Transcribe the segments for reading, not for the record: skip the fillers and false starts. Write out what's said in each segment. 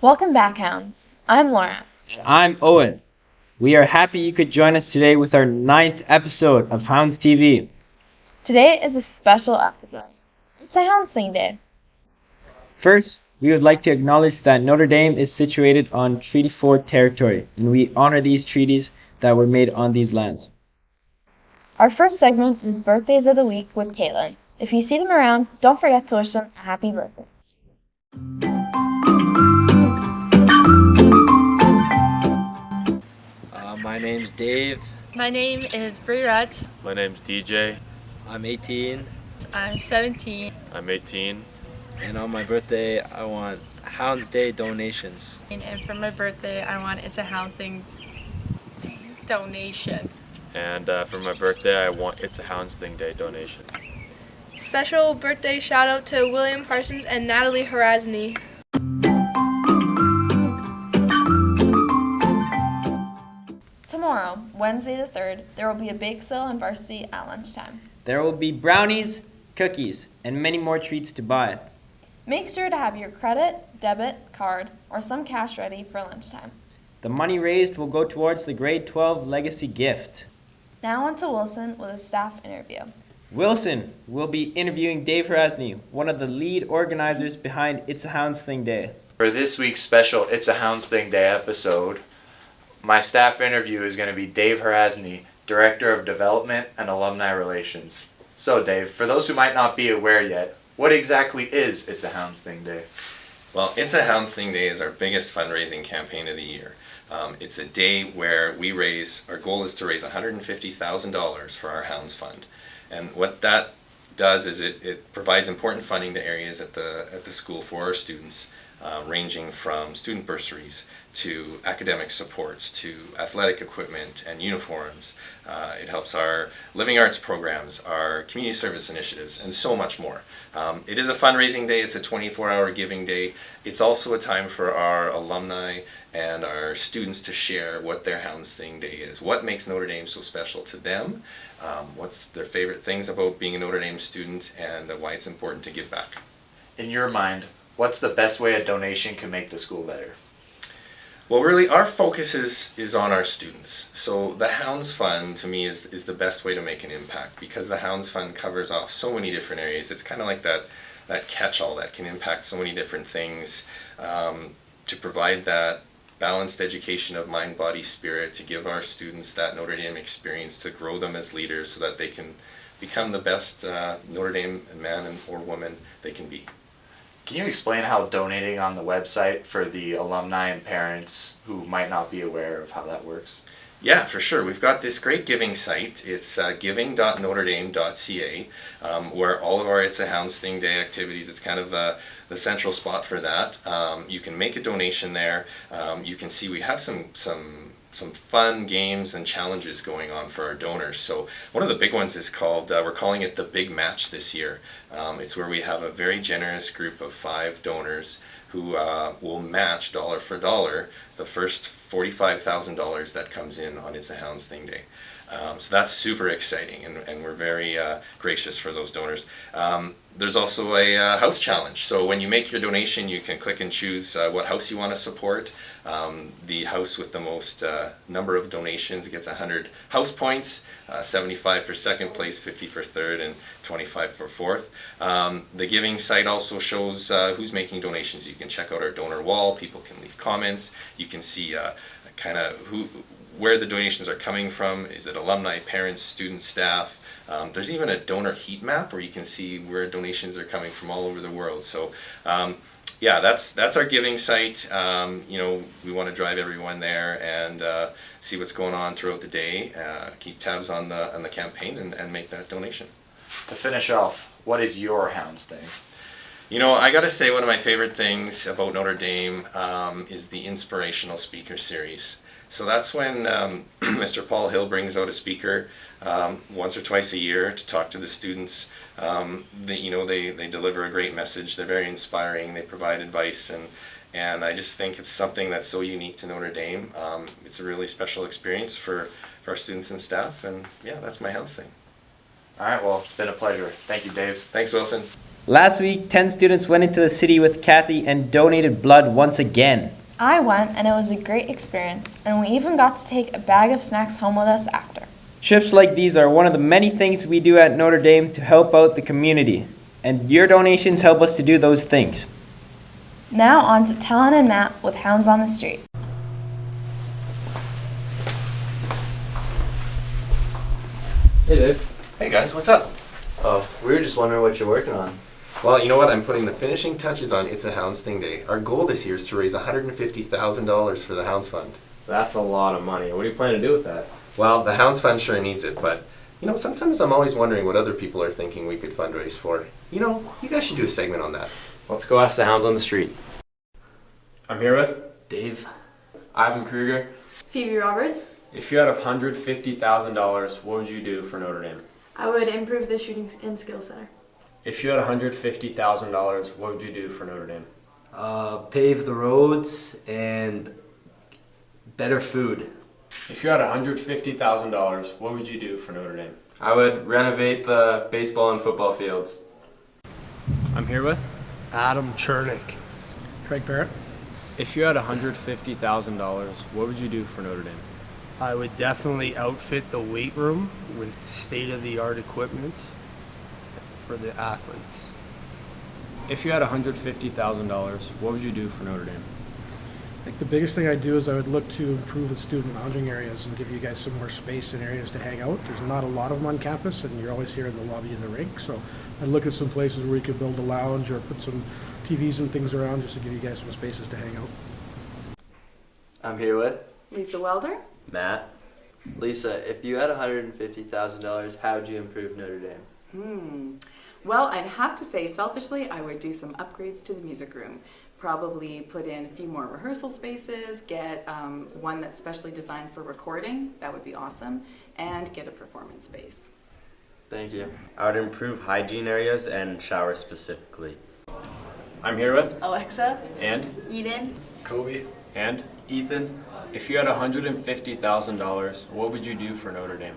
Welcome back, Hounds. I'm Laura. And I'm Owen. We are happy you could join us today with our 9th episode of Hounds TV. Today is a special episode. It's a Hounds Thing Day. First, we would like to acknowledge that Notre Dame is situated on Treaty 4 territory, and we honor these treaties that were made on these lands. Our first segment is Birthdays of the Week with Caitlin. If you see them around, don't forget to wish them a happy birthday. My name's Dave. My name is Bree. My name's DJ. I'm 18. I'm 17. I'm 18. And on my birthday, I want Hounds Day donations. And for my birthday, I want It's a Hound Things donation. And for my birthday, I want It's a Hounds Thing Day donation. Special birthday shout out to William Parsons and Natalie Harazny. Tomorrow, Wednesday the 3rd, there will be a bake sale on Varsity at lunchtime. There will be brownies, cookies, and many more treats to buy. Make sure to have your credit, debit, card, or some cash ready for lunchtime. The money raised will go towards the grade 12 legacy gift. Now on to Wilson with a staff interview. Wilson will be interviewing Dave Harazny, one of the lead organizers behind It's a Hounds Thing Day. For this week's special It's a Hounds Thing Day episode, my staff interview is going to be Dave Harazny, Director of Development and Alumni Relations. So Dave, for those who might not be aware yet, what exactly is It's a Hounds Thing Day? Well, It's a Hounds Thing Day is our biggest fundraising campaign of the year. It's a day where our goal is to raise $150,000 for our Hounds Fund. And what that does is it provides important funding to areas at the school for our students, ranging from student bursaries to academic supports to athletic equipment and uniforms. It helps our living arts programs, our community service initiatives, and so much more. It is a fundraising day. It's a 24-hour giving day. It's also a time for our alumni and our students to share what their Hounds Thing Day is, what makes Notre Dame so special to them, what's their favorite things about being a Notre Dame student, and why it's important to give back. In your mind, what's the best way a donation can make the school better? Well, really, our focus is on our students. So the Hounds Fund, to me, is the best way to make an impact, because the Hounds Fund covers off so many different areas. It's kind of like that catch-all that can impact so many different things, to provide that balanced education of mind, body, spirit, to give our students that Notre Dame experience, to grow them as leaders so that they can become the best Notre Dame man or woman they can be. Can you explain how donating on the website for the alumni and parents who might not be aware of how that works? Yeah, for sure. We've got this great giving site. It's giving.notredame.ca, where all of our It's a Hounds Thing Day activities, it's kind of the central spot for that. You can make a donation there. You can see we have some fun games and challenges going on for our donors. So one of the big ones is called, we're calling it the Big Match this year. It's where we have a very generous group of 5 donors who will match dollar for dollar the first $45,000 that comes in on It's a Hounds Thing Day. So that's super exciting, and we're very gracious for those donors. There's also a house challenge. So when you make your donation, you can click and choose what house you want to support. The house with the most number of donations gets 100 house points, 75 for second place, 50 for third, and 25 for fourth. The giving site also shows who's making donations. You can check out our donor wall. People can leave comments. You can see kind of where the donations are coming from. Is it alumni, parents, students, staff? There's even a donor heat map where you can see where donations are coming from all over the world. So yeah, that's our giving site. We want to drive everyone there and see what's going on throughout the day, keep tabs on the campaign, and make that donation. To finish off, what is your Hounds Thing? I gotta say, one of my favorite things about Notre Dame is the inspirational speaker series. So that's when Mr. Paul Hill brings out a speaker once or twice a year to talk to the students. They deliver a great message. They're very inspiring. They provide advice, and I just think it's something that's so unique to Notre Dame. It's a really special experience for our students and staff, and yeah, that's my Hounds Thing. All right, well, it's been a pleasure. Thank you, Dave. Thanks, Wilson. Last week, 10 students went into the city with Kathy and donated blood once again. I went, and it was a great experience, and we even got to take a bag of snacks home with us after. Trips like these are one of the many things we do at Notre Dame to help out the community, and your donations help us to do those things. Now on to Talon and Matt with Hounds on the Street. Hey Dave. Hey guys, what's up? Oh, we were just wondering what you're working on. Well, you know what? I'm putting the finishing touches on It's a Hounds Thing Day. Our goal this year is to raise $150,000 for the Hounds Fund. That's a lot of money. What do you plan to do with that? Well, the Hounds Fund sure needs it, but you know, sometimes I'm always wondering what other people are thinking we could fundraise for. You know, you guys should do a segment on that. Let's go ask the Hounds on the street. I'm here with Dave, Ivan Kruger. Phoebe Roberts. If you had $150,000, what would you do for Notre Dame? I would improve the shooting and skill center. If you had $150,000, what would you do for Notre Dame? Pave the roads and better food. If you had $150,000, what would you do for Notre Dame? I would renovate the baseball and football fields. I'm here with Adam Chernick. Craig Barrett. If you had $150,000, what would you do for Notre Dame? I would definitely outfit the weight room with state-of-the-art equipment for the athletes. If you had $150,000, what would you do for Notre Dame? I think the biggest thing I'd do is I would look to improve the student lounging areas and give you guys some more space and areas to hang out. There's not a lot of them on campus, and you're always here in the lobby of the rink, so I'd look at some places where we could build a lounge or put some TVs and things around just to give you guys some spaces to hang out. I'm here with Lisa Welder. Matt. Lisa, if you had $150,000, how would you improve Notre Dame? Well, I'd have to say, selfishly, I would do some upgrades to the music room. Probably put in a few more rehearsal spaces, get one that's specially designed for recording, that would be awesome, and get a performance space. Thank you. I would improve hygiene areas and showers specifically. I'm here with Alexa. And Eden. Kobe. And Ethan. if you had $150,000, what would you do for Notre Dame?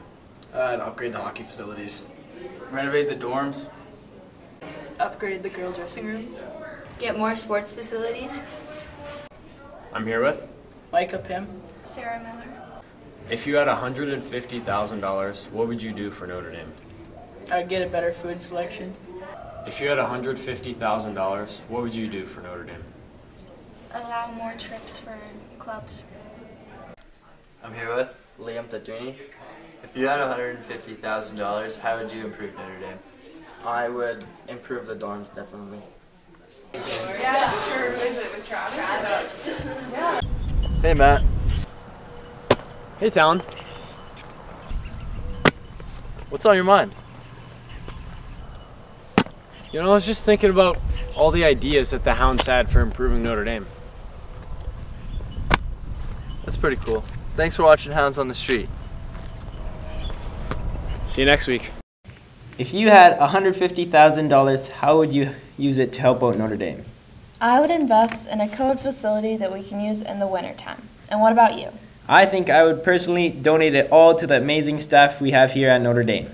I'd upgrade the hockey facilities. Renovate the dorms. Upgrade the girl dressing rooms. Get more sports facilities. I'm here with Micah Pym. Sarah Miller. If you had $150,000, what would you do for Notre Dame? I'd get a better food selection. If you had $150,000, what would you do for Notre Dame? Allow more trips for clubs. I'm here with Liam Tadrini. If you had $150,000, how would you improve Notre Dame? I would improve the dorms, definitely. Yeah, sure. Is it with Travis? Hey, Matt. Hey, Talon. What's on your mind? You know, I was just thinking about all the ideas that the Hounds had for improving Notre Dame. That's pretty cool. Thanks for watching Hounds on the Street. See you next week. If you had $150,000, how would you use it to help out Notre Dame? I would invest in a code facility that we can use in the wintertime. And what about you? I think I would personally donate it all to the amazing staff we have here at Notre Dame.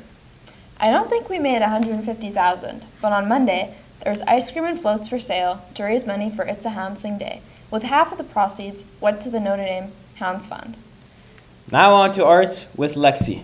I don't think we made $150,000, but on Monday, there was ice cream and floats for sale to raise money for It's a Hounds Thing Day, with half of the proceeds went to the Notre Dame Hounds Fund. Now on to arts with Lexi.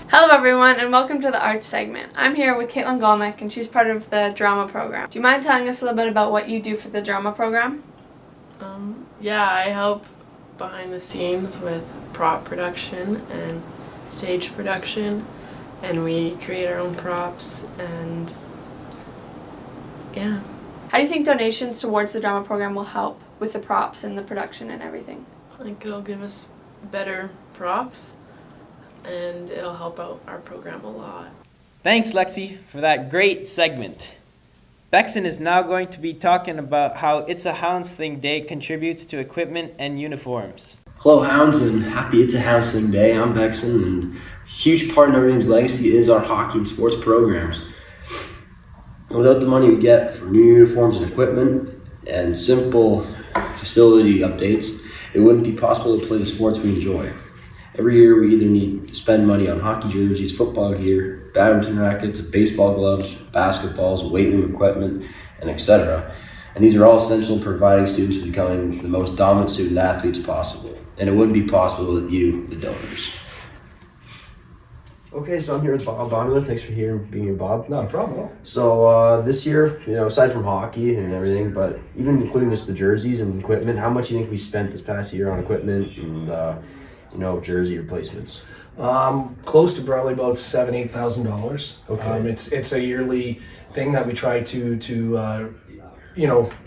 Hello everyone and welcome to the arts segment. I'm here with Caitlin Golnick and she's part of the drama program. Do you mind telling us a little bit about what you do for the drama program? Yeah, I help behind the scenes with prop production and stage production, and we create our own props, and yeah. How do you think donations towards the drama program will help with the props and the production and everything? I think it'll give us better props and it'll help out our program a lot. Thanks, Lexi, for that great segment. Beckson is now going to be talking about how It's a Hounds Thing Day contributes to equipment and uniforms. Hello, Hounds, and happy It's a Hounds Thing Day. I'm Beckson, and a huge part of Notre Dame's legacy is our hockey and sports programs. Without the money we get for new uniforms and equipment and simple facility updates, it wouldn't be possible to play the sports we enjoy. Every year we either need to spend money on hockey jerseys, football gear, badminton rackets, baseball gloves, basketballs, weight room equipment, and etc. And these are all essential in providing students with becoming the most dominant student athletes possible. And it wouldn't be possible with you, the donors. Okay, so I'm here with Bob Bonner. Thanks for being here, Bob. Not a problem. So this year, aside from hockey and everything, but even including just the jerseys and equipment, how much do you think we spent this past year on equipment and jersey replacements? Close to probably about $7,000-8,000. Okay. It's a yearly thing that we try to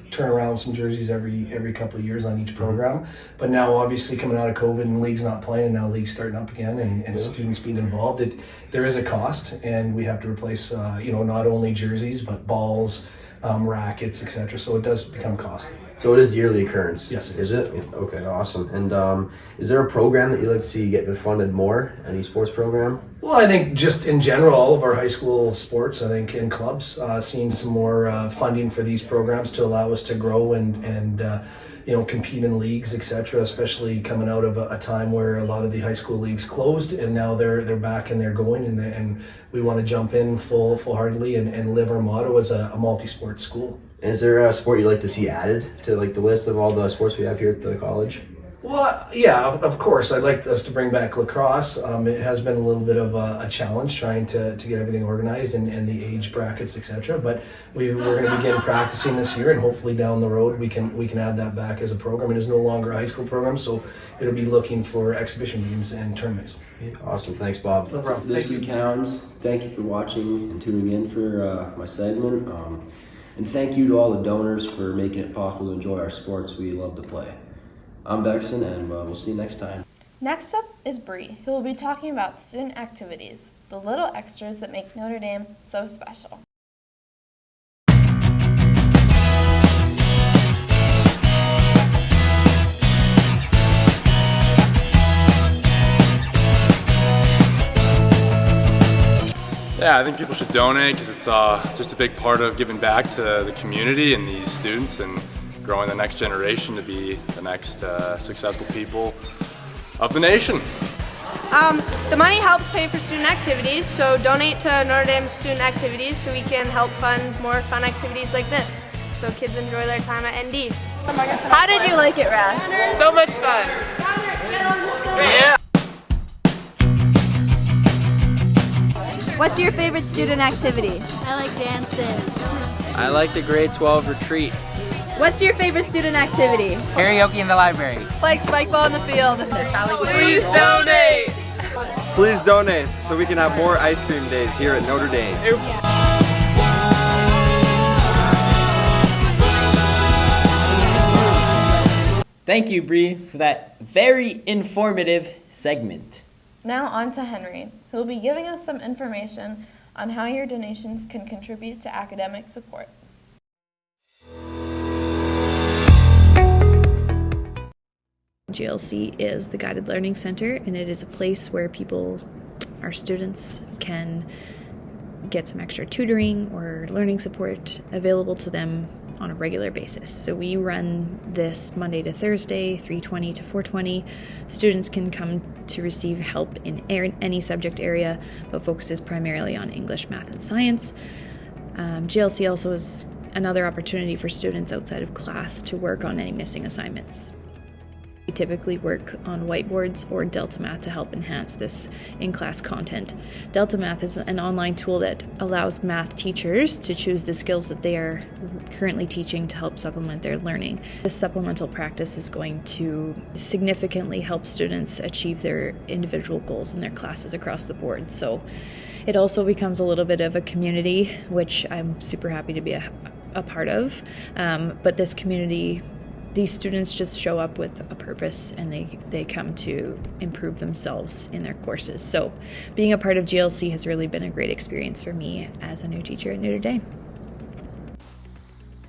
turn around some jerseys every couple of years on each program. But now, obviously, coming out of COVID and leagues not playing, and now leagues starting up again, and students being involved, there is a cost, and we have to replace not only jerseys but balls, rackets, etc. So it does become costly. So it is a yearly occurrence? Yes, Is it? Okay, awesome. And is there a program that you'd like to see get funded more? Any sports program? Well, I think just in general, all of our high school sports, I think, and clubs, seeing some more funding for these programs to allow us to grow and compete in leagues, etc. Especially coming out of a time where a lot of the high school leagues closed, and now they're back and they're going, and we want to jump in full-heartedly and live our motto as a multi-sport school. And is there a sport you'd like to see added to the list of all the sports we have here at the college? Well, yeah, of course. I'd like us to bring back lacrosse. It has been a little bit of a challenge trying to get everything organized and the age brackets, etc. But we're going to begin practicing this year, and hopefully down the road we can add that back as a program. It is no longer a high school program, so it'll be looking for exhibition games and tournaments. Awesome. Thanks, Bob. No problem. This week, Hounds, thank you for watching and tuning in for my segment. And thank you to all the donors for making it possible to enjoy our sports we love to play. I'm Beckson, and we'll see you next time. Next up is Bree, who will be talking about student activities, the little extras that make Notre Dame so special. Yeah, I think people should donate because it's just a big part of giving back to the community and these students and growing the next generation to be the next successful people of the nation. The money helps pay for student activities, so donate to Notre Dame's student activities so we can help fund more fun activities like this, so kids enjoy their time at ND. How did you like it, Ras? So much fun. Yeah. What's your favorite student activity? I like dances. I like the grade 12 retreat. What's your favorite student activity? Karaoke in the library. Playing spikeball in the field. Please donate! Please donate so we can have more ice cream days here at Notre Dame. Thank you, Bree, for that very informative segment. Now on to Henry, who will be giving us some information on how your donations can contribute to academic support. GLC is the Guided Learning Center, and it is a place where our students can get some extra tutoring or learning support available to them on a regular basis. So we run this Monday to Thursday, 3:20 to 4:20. Students can come to receive help in any subject area, but focuses primarily on English, math, and science. GLC also is another opportunity for students outside of class to work on any missing assignments. We typically work on whiteboards or Delta Math to help enhance this in-class content. Delta Math is an online tool that allows math teachers to choose the skills that they are currently teaching to help supplement their learning. This supplemental practice is going to significantly help students achieve their individual goals in their classes across the board. So it also becomes a little bit of a community, which I'm super happy to be a part of. But this community these students just show up with a purpose, and they come to improve themselves in their courses. So being a part of GLC has really been a great experience for me as a new teacher at Notre Dame.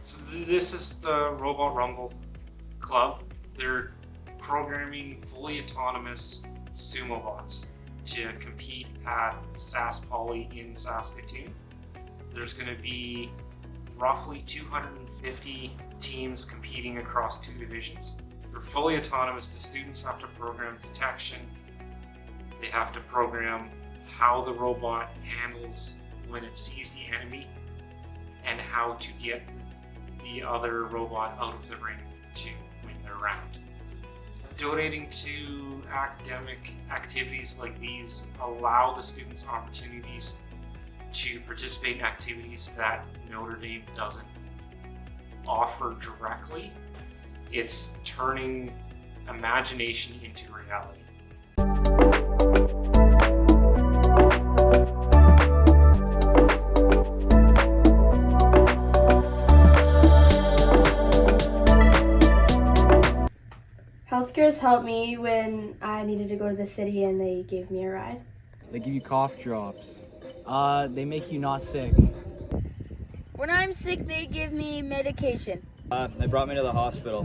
So this is the Robot Rumble Club. They're programming fully autonomous sumo bots to compete at SAS Poly in Saskatoon. There's going to be roughly 250 teams competing across 2 divisions. They're fully autonomous. The students have to program detection. They have to program how the robot handles when it sees the enemy and how to get the other robot out of the ring to win their round. Donating to academic activities like these allow the students opportunities to participate in activities that Notre Dame doesn't offer directly. It's turning imagination into reality. Healthcare's helped me when I needed to go to the city and they gave me a ride. They give you cough drops. They make you not sick. When I'm sick, they give me medication. They brought me to the hospital.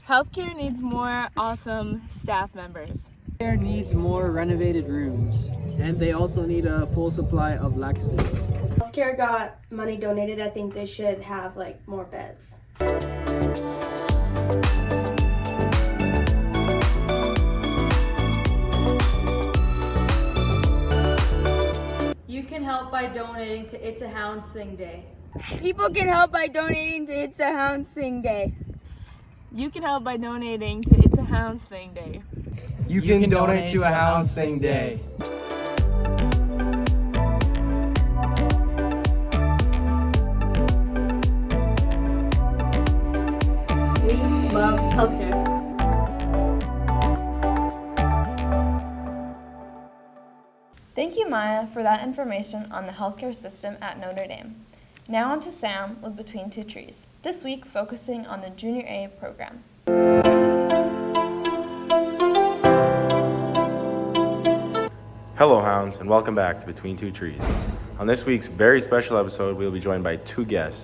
Healthcare needs more awesome staff members. Healthcare needs more renovated rooms. And they also need a full supply of Lexi. Healthcare got money donated. I think they should have like more beds. You can help by donating to It's a Hounds Thing Day. People can help by donating to It's a Hounds Thing Day. You can help by donating to It's a Hounds Thing Day. You can donate to a Hounds Thing Day. We love healthcare. Thank you, Maya, for that information on the healthcare system at Notre Dame. Now on to Sam with Between Two Trees, this week focusing on the Junior A program. Hello, Hounds, and welcome back to Between Two Trees. On this week's very special episode, we will be joined by 2 guests,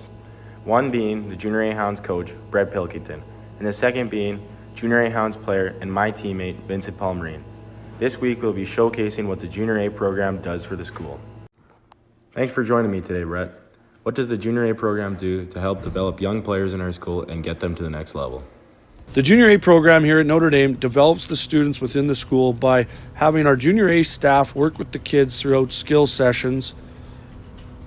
one being the Junior A Hounds coach, Brett Pilkington, and the second being Junior A Hounds player and my teammate, Vincent Palmerine. This week, we'll be showcasing what the Junior A program does for the school. Thanks for joining me today, Brett. What does the Junior A program do to help develop young players in our school and get them to the next level? The Junior A program here at Notre Dame develops the students within the school by having our Junior A staff work with the kids throughout skill sessions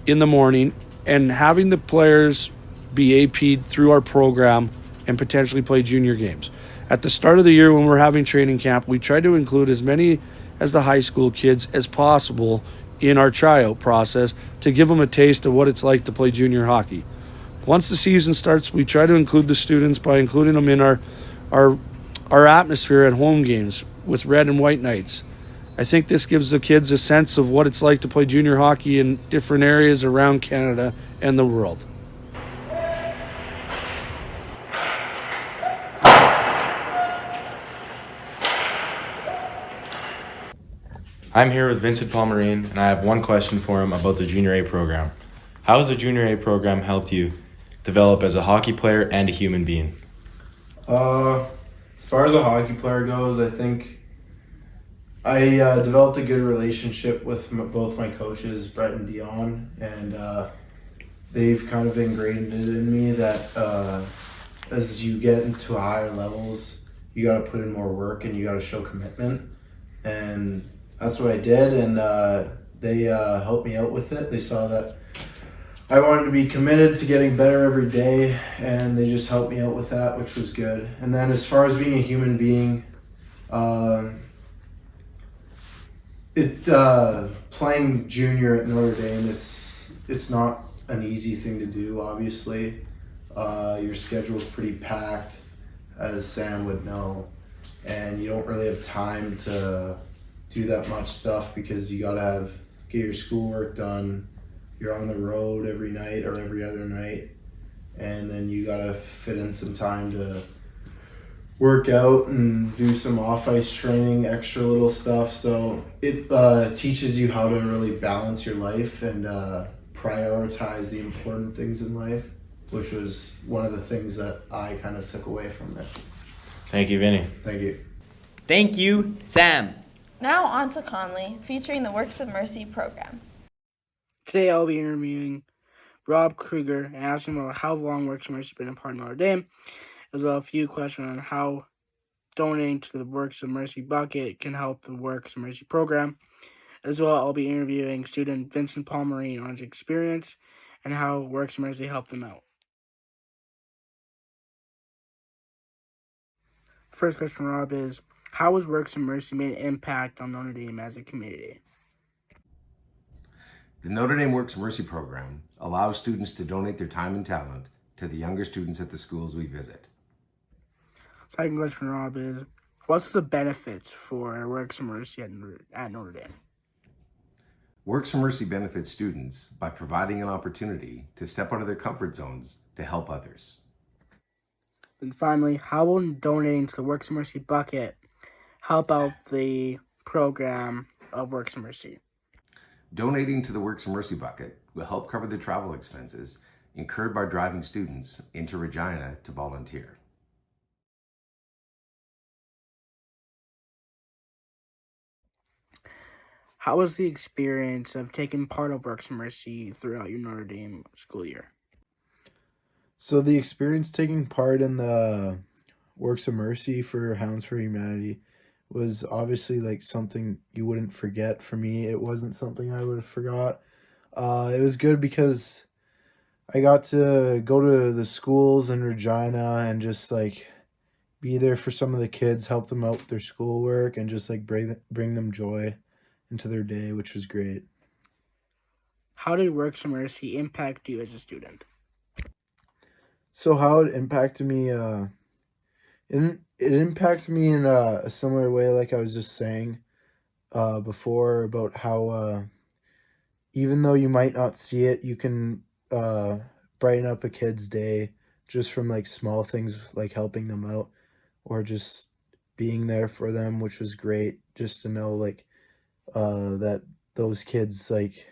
in the morning and having the players be AP'd through our program and potentially play junior games. At the start of the year when we're having training camp, we try to include as many as the high school kids as possible in our tryout process to give them a taste of what it's like to play junior hockey. Once the season starts, we try to include the students by including them in our atmosphere at home games with red and white nights. I think this gives the kids a sense of what it's like to play junior hockey in different areas around Canada and the world. I'm here with Vincent Palmerine, and I have one question for him about the Junior A program. How has the Junior A program helped you develop as a hockey player and a human being? As far as a hockey player goes, I think I developed a good relationship with both my coaches, Brett and Dion, and they've kind of ingrained it in me that as you get into higher levels, you got to put in more work and you got to show commitment. And that's what I did, and they helped me out with it. They saw that I wanted to be committed to getting better every day, and they just helped me out with that, which was good. And then as far as being a human being, playing junior at Notre Dame, it's not an easy thing to do, obviously. Your schedule's pretty packed, as Sam would know. and you don't really have time to do that much stuff because you gotta get your schoolwork done. You're on the road every night or every other night, and then you gotta fit in some time to work out and do some off-ice training, extra little stuff. So it teaches you how to really balance your life and prioritize the important things in life, which was one of the things that I kind of took away from it. Thank you, Vinny. Thank you. Thank you, Sam. Now on to Conley, featuring the Works of Mercy program. Today I'll be interviewing Rob Kruger and asking about how long Works of Mercy has been a part of Notre Dame, as well as a few questions on how donating to the Works of Mercy bucket can help the Works of Mercy program. As well, I'll be interviewing student Vincent Palmery on his experience and how Works of Mercy helped them out. First question, Rob, is how has Works of Mercy made an impact on Notre Dame as a community? The Notre Dame Works of Mercy program allows students to donate their time and talent to the younger students at the schools we visit. Second question, Rob, is what's the benefits for Works of Mercy at Notre Dame? Works of Mercy benefits students by providing an opportunity to step out of their comfort zones to help others. And finally, how will donating to the Works of Mercy bucket help out the program of Works of Mercy? Donating to the Works of Mercy bucket will help cover the travel expenses incurred by driving students into Regina to volunteer. How was the experience of taking part of Works of Mercy throughout your Notre Dame school year? So the experience taking part in the Works of Mercy for Hounds for Humanity was obviously like something you wouldn't forget. For me, it wasn't something I would have forgot. It was good because I got to go to the schools in Regina and just like be there for some of the kids, help them out with their schoolwork, and just like bring them joy into their day, which was great. How did Works of Mercy impact you as a student? So how it impacted me, it impacted me in a similar way, like I was just saying before, about how even though you might not see it, you can brighten up a kid's day just from like small things like helping them out or just being there for them, which was great. Just to know like that those kids like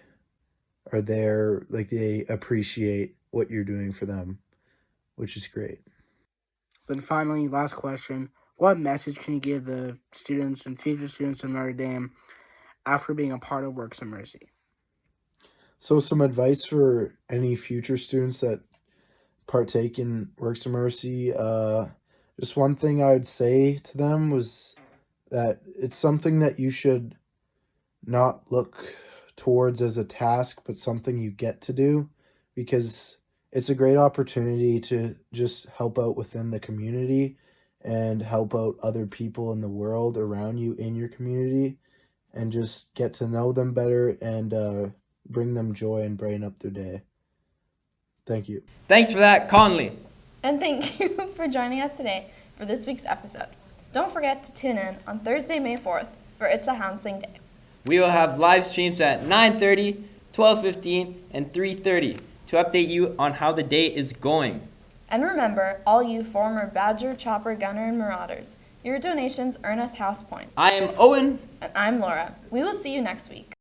are there, like they appreciate what you're doing for them, which is great. Then finally, last question, what message can you give the students and future students of Notre Dame after being a part of Works of Mercy? So some advice for any future students that partake in Works of Mercy, just one thing I would say to them was that it's something that you should not look towards as a task, but something you get to do, because it's a great opportunity to just help out within the community and help out other people in the world around you in your community and just get to know them better and bring them joy and brighten up their day. Thank you. Thanks for that, Conley. And thank you for joining us today for this week's episode. Don't forget to tune in on Thursday, May 4th for It's a Houndsling Day. We will have live streams at 9:30, 12:15, and 3:30 to update you on how the day is going. And remember, all you former Badger, Chopper, Gunner, and Marauders, your donations earn us house points. I am Owen. And I'm Laura. We will see you next week.